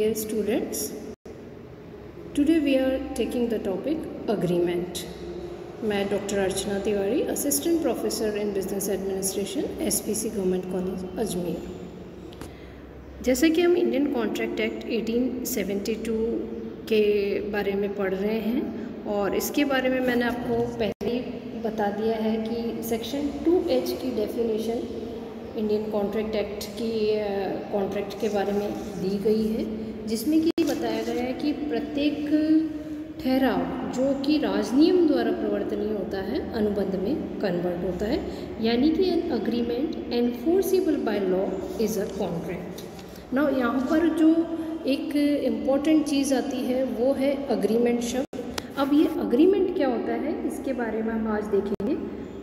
Dear students, today we are taking the topic agreement. मैं doctor Archana Tiwari, assistant professor in business administration, SPC government college Ajmer. जैसे कि हम Indian contract act 1872 के बारे में पढ़ रहे हैं और इसके बारे में मैंने आपको पहले ही बता दिया है कि सेक्शन 2H की डेफिनेशन इंडियन कॉन्ट्रैक्ट एक्ट की कॉन्ट्रैक्ट के बारे में दी गई है, जिसमें कि बताया गया है कि प्रत्येक ठहराव जो कि राजनियम द्वारा प्रवर्तनीय होता है अनुबंध में कन्वर्ट होता है, यानी कि an agreement enforceable by law is a contract. Now यहाँ पर जो एक इम्पॉर्टेंट चीज़ आती है वो है अग्रीमेंट शब्द। अब ये अग्रीमेंट क्या होता है इसके बारे में हम आज देखेंगे।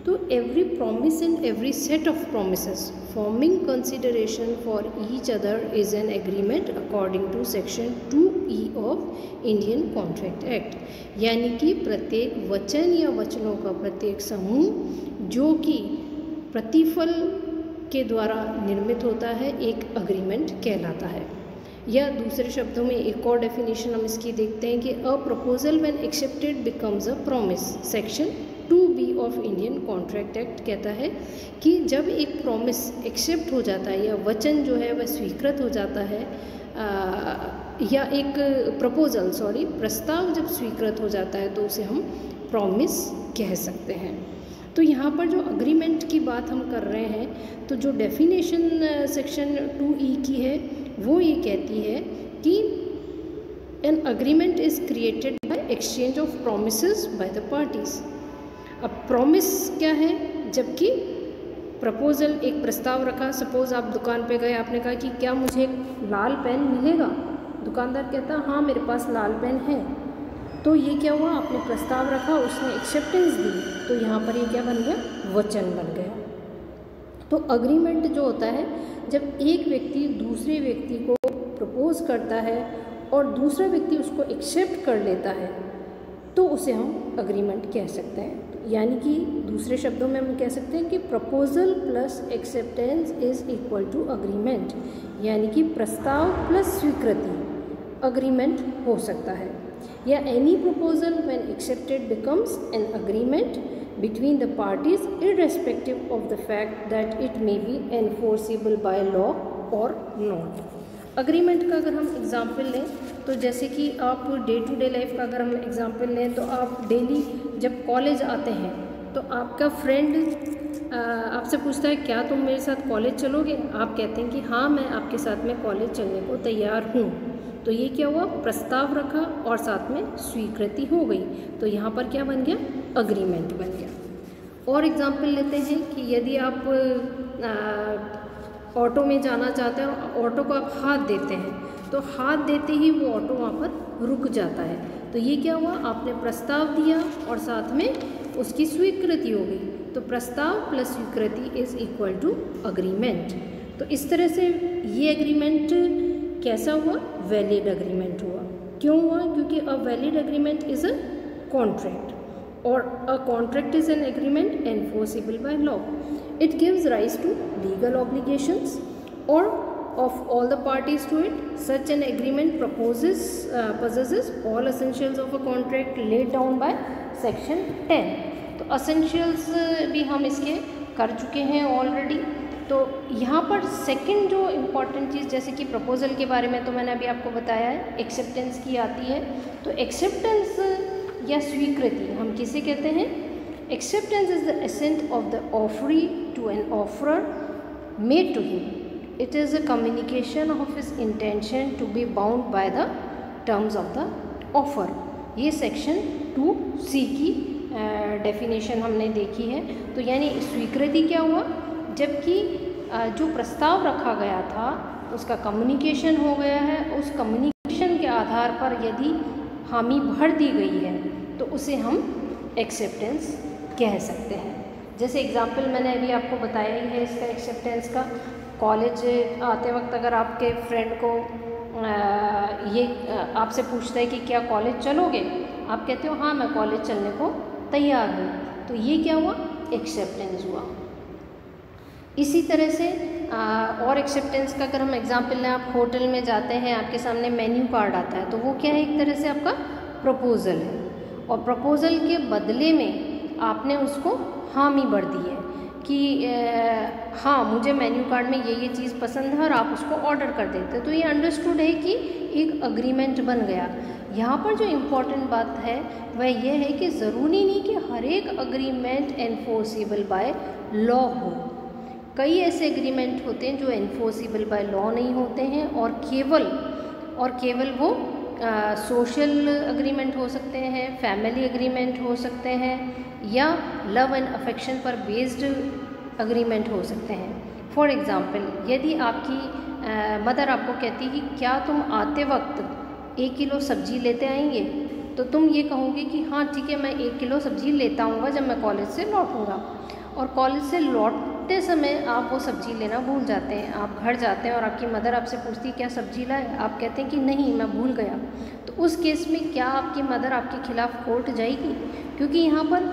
तो every promise and every set of promises forming consideration for each other is an agreement according to section 2E of Indian contract act, यानी कि प्रत्येक वचन या वचनों का प्रत्येक समूह जो कि प्रतिफल के द्वारा निर्मित होता है एक अग्रीमेंट कहलाता है। या दूसरे शब्दों में एक और डेफिनेशन हम इसकी देखते हैं कि a proposal when accepted becomes a promise. Section 2B of Indian contract act कहता है कि जब एक प्रॉमिस एक्सेप्ट हो जाता है या वचन जो है वह स्वीकृत हो जाता है या एक प्रस्ताव जब स्वीकृत हो जाता है तो उसे हम प्रॉमिस कह सकते हैं। तो यहाँ पर जो अग्रीमेंट की बात हम कर रहे हैं तो जो डेफिनेशन सेक्शन 2E की है वो ये कहती है कि an agreement is created by exchange of promises by the parties. अब प्रॉमिस क्या है, जबकि प्रपोजल एक प्रस्ताव रखा। सपोज़ आप दुकान पे गए, आपने कहा कि क्या मुझे एक लाल पेन मिलेगा। दुकानदार कहता हाँ मेरे पास लाल पेन है। तो ये क्या हुआ, आपने प्रस्ताव रखा, उसने एक्सेप्टेंस दी, तो यहाँ पर ये क्या बन गया, वचन बन गया। तो अग्रीमेंट जो होता है जब एक व्यक्ति दूसरे व्यक्ति को प्रपोज करता है और दूसरा व्यक्ति उसको एक्सेप्ट कर लेता है तो उसे हम अग्रीमेंट कह सकते हैं। यानी कि दूसरे शब्दों में हम कह सकते हैं कि proposal plus acceptance is equal to agreement, यानी कि प्रस्ताव प्लस स्वीकृति अग्रीमेंट हो सकता है। या any proposal when accepted becomes an agreement between the parties irrespective of the fact that it may be enforceable by law or not। Agreement का अगर हम एग्जाम्पल लें तो जैसे कि आप डे टू डे लाइफ का अगर हम एग्जाम्पल लें तो आप डेली जब कॉलेज आते हैं तो आपका फ्रेंड आपसे पूछता है क्या तुम मेरे साथ कॉलेज चलोगे। आप कहते हैं कि हाँ मैं आपके साथ में कॉलेज चलने को तैयार हूँ। तो ये क्या हुआ, प्रस्ताव रखा और साथ में स्वीकृति हो गई। तो यहाँ पर क्या बन गया, अग्रीमेंट बन गया। और एग्जाम्पल लेते हैं कि यदि आप ऑटो में जाना चाहते हैं और ऑटो को आप हाथ देते हैं तो हाथ देते ही वो ऑटो वहाँ पर रुक जाता है। तो ये क्या हुआ, आपने प्रस्ताव दिया और साथ में उसकी स्वीकृति हो गई। तो प्रस्ताव प्लस स्वीकृति इज इक्वल टू अग्रीमेंट। तो इस तरह से ये एग्रीमेंट कैसा हुआ, वैलिड एग्रीमेंट हुआ। क्यों हुआ, क्योंकि a valid agreement is a contract और a contract is an agreement enforceable by law. It gives rise to legal obligations और of all the parties to it. Such an agreement possesses all essentials of a contract laid down by section 10। तो essentials भी हम इसके कर चुके हैं already. तो यहाँ पर सेकंड जो इम्पॉर्टेंट चीज़, जैसे कि प्रपोजल के बारे में तो मैंने अभी आपको बताया है, एक्सेप्टेंस की आती है। तो एक्सेप्टेंस या स्वीकृति हम किसे कहते हैं, acceptance is the assent of the offeree to an offerer made to him. It is a communication of his intention to be bound by the terms of the offer. ये सेक्शन 2C की definition हमने देखी है। तो यानी स्वीकृति क्या हुआ, जबकि जो प्रस्ताव रखा गया था उसका कम्युनिकेशन हो गया है, उस कम्युनिकेशन के आधार पर यदि हामी भर दी गई है तो उसे हम एक्सेप्टेंस कह सकते हैं। जैसे एग्जाम्पल मैंने अभी आपको बताया ही है इसका एक्सेप्टेंस का। कॉलेज आते वक्त अगर आपके फ्रेंड को ये आपसे पूछता है कि क्या कॉलेज चलोगे, आप कहते हो हाँ मैं कॉलेज चलने को तैयार हूँ। तो ये क्या हुआ, एक्सेप्टेंस हुआ। इसी तरह से और एक्सेप्टेंस का अगर हम एग्जांपल लें, आप होटल में जाते हैं, आपके सामने मेन्यू कार्ड आता है, तो वो क्या है, एक तरह से आपका प्रपोज़ल है, और प्रपोज़ल के बदले में आपने उसको हामी भर दी है कि हाँ मुझे मेन्यू कार्ड में ये चीज़ पसंद है और आप उसको ऑर्डर कर देते, तो ये अंडरस्टूड है कि एक अग्रीमेंट बन गया। यहाँ पर जो इम्पॉर्टेंट बात है वह यह है कि ज़रूरी नहीं कि हर एक अग्रीमेंट एनफोर्सेबल बाय लॉ हो। कई ऐसे एग्रीमेंट होते हैं जो एनफोर्सेबल बाय लॉ नहीं होते हैं, और केवल वो सोशल अग्रीमेंट हो सकते हैं, फैमिली एग्रीमेंट हो सकते हैं, या लव एंड अफेक्शन पर बेस्ड अग्रीमेंट हो सकते हैं। फॉर एग्ज़ाम्पल, यदि आपकी मदर आपको कहती है कि क्या तुम आते वक्त 1 किलो सब्ज़ी लेते आएंगे, तो तुम ये कहोगे कि हाँ ठीक है, मैं 1 किलो सब्ज़ी लेता आऊँगा जब मैं कॉलेज से लौटूँगा। और कॉलेज से लौटते समय आप वो सब्ज़ी लेना भूल जाते हैं, आप घर जाते हैं और आपकी मदर आपसे पूछती है क्या सब्ज़ी लाए, आप कहते हैं कि नहीं मैं भूल गया, तो उस केस में क्या आपकी मदर आपके खिलाफ़ कोर्ट जाएगी? क्योंकि यहाँ पर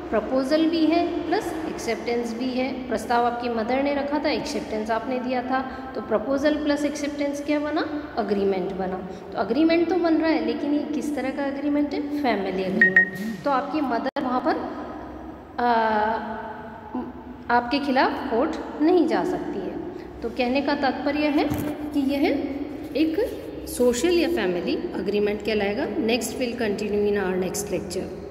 प्रपोज़ल भी है प्लस एक्सेप्टेंस भी है। प्रस्ताव आपकी मदर ने रखा था, एक्सेप्टेंस आपने दिया था, तो प्रपोज़ल प्लस एक्सेप्टेंस क्या बना? अग्रीमेंट बना। तो अग्रीमेंट तो बन रहा है, लेकिन ये किस तरह का अग्रीमेंट है? Family agreement. तो आपकी मदर वहाँ पर आपके खिलाफ कोर्ट नहीं जा सकती है। तो कहने का तात्पर्य है कि यह एक सोशल या फैमिली अग्रीमेंट कहलाएगा। Next will continue in our next lecture.